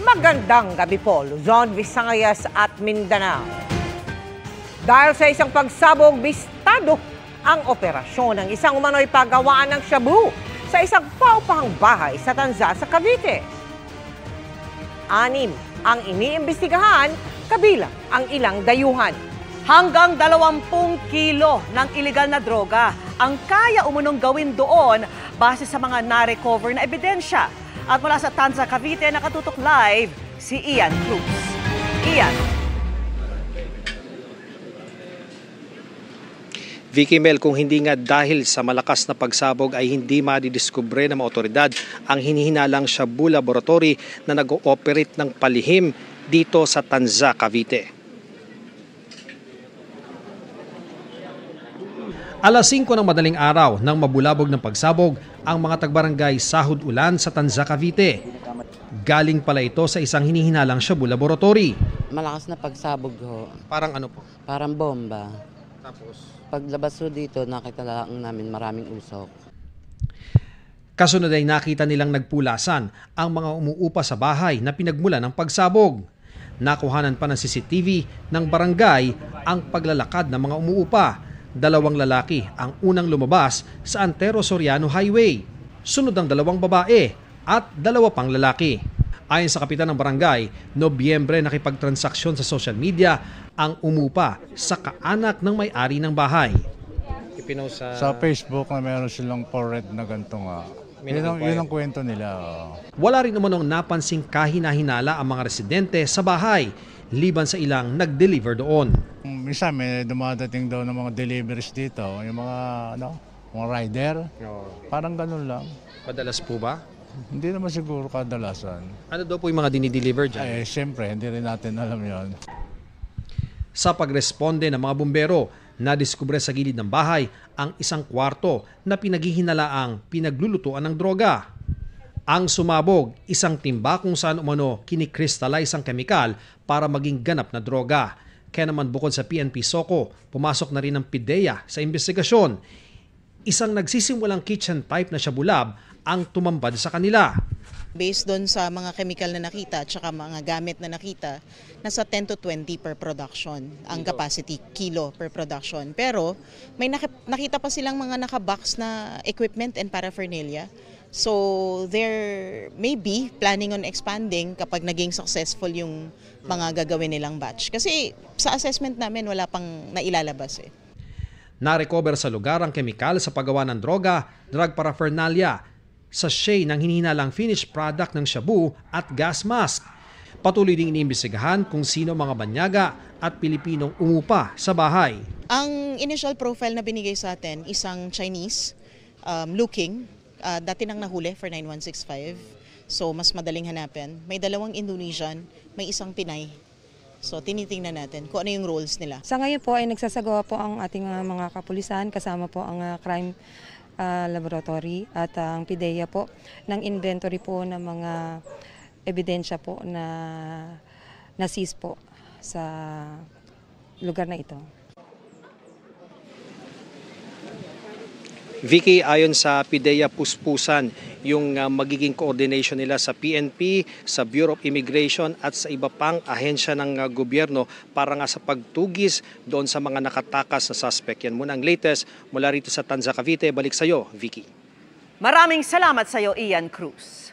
Magandang gabi po, Luzon, Visayas at Mindanao. Dahil sa isang pagsabog, bistado ang operasyon ng isang umano'y paggawaan ng shabu sa isang paupahang bahay sa Tanza sa Cavite. 6 ang iniimbestigahan, kabilang ang ilang dayuhan. Hanggang 20 kilo ng iligal na droga ang kaya umunong gawin doon base sa mga na-recover na ebidensya. At mula sa Tanza, Cavite, nakatutok live si Ian Cruz. Ian. Vicky Mel, kung hindi nga dahil sa malakas na pagsabog ay hindi madidiskubre ng mga otoridad ang hinihinalang shabu laboratory na nag-ooperate ng palihim dito sa Tanza, Cavite. Alas 5 ng madaling araw nang mabulabog ng pagsabog ang mga tagbarangay Sahod Ulan sa Tanza, Cavite. Galing pala ito sa isang hinihinalang shabu laboratory. Malakas na pagsabog ho. Parang ano po? Parang bomba. Tapos? Paglabas ho dito, nakita lang namin maraming usok. Kasunod ay nakita nilang nagpulasan ang mga umuupa sa bahay na pinagmula ng pagsabog. Nakuhanan pa ng CCTV ng barangay ang paglalakad ng mga umuupa. 2 lalaki ang unang lumabas sa Antero Soriano Highway. Sunod ang 2 babae at 2 pang lalaki. Ayon sa kapitan ng barangay, Nobyembre nakipagtransaksyon sa social media ang umupa sa kaanak ng may-ari ng bahay. Sa Facebook na meron silang portrait na ganito nga. Yun ang kwento nila. Wala rin naman napansing kahina-hinala ang mga residente sa bahay, liban sa ilang nag-deliver doon. Minsan may dumadating daw ng mga deliveries dito, yung mga rider. Parang ganun lang. Madalas po ba? Hindi naman siguro kadalasan. Ano daw po yung mga dinideliver dyan? Siyempre, hindi rin natin alam yon. Sa pagresponde ng mga bumbero, nadiskubre sa gilid ng bahay ang isang kwarto na pinaghihinalaang pinaglulutuan ng droga. Ang sumabog, isang timba kung saan umano kinikrystallize ang kemikal para maging ganap na droga. Kaya naman bukod sa PNP Soco, pumasok na rin ang PIDEA sa investigasyon. Isang nagsisimulang kitchen type na shabu lab ang tumambad sa kanila. Based doon sa mga chemical na nakita at saka mga gamit na nakita, nasa 10 to 20 per production ang capacity, kilo per production. Pero may nakita pa silang mga nakabox na equipment and paraphernalia. So they're maybe planning on expanding kapag naging successful yung mga gagawin nilang batch. Kasi sa assessment namin wala pang nailalabas eh. Na-recover sa lugar ang kemikal sa paggawa ng droga, drug paraphernalia, sachet ng hinihinalang finished product ng shabu at gas mask. Patuloy ding iniimbestigahan kung sino mga banyaga at Pilipinong umupa sa bahay. Ang initial profile na binigay sa atin, isang Chinese looking, dati nang nahuli for 9165. So mas madaling hanapin. May 2 Indonesian, may 1 Pinay. So tinitingnan natin kung ano yung roles nila. Sa ngayon po ay nagsasagawa po ang ating mga kapulisan, kasama po ang crime laboratory at ang PIDEA po ng inventory po ng mga ebidensya po na seize po sa lugar na ito. Vicky, ayon sa PIDEA, puspusan yung magiging coordination nila sa PNP, sa Bureau of Immigration at sa iba pang ahensya ng gobyerno para nga sa pagtugis doon sa mga nakatakas na suspect. Yan muna ang latest mula rito sa Tanza, Cavite. Balik sa iyo, Vicky. Maraming salamat sa iyo, Ian Cruz.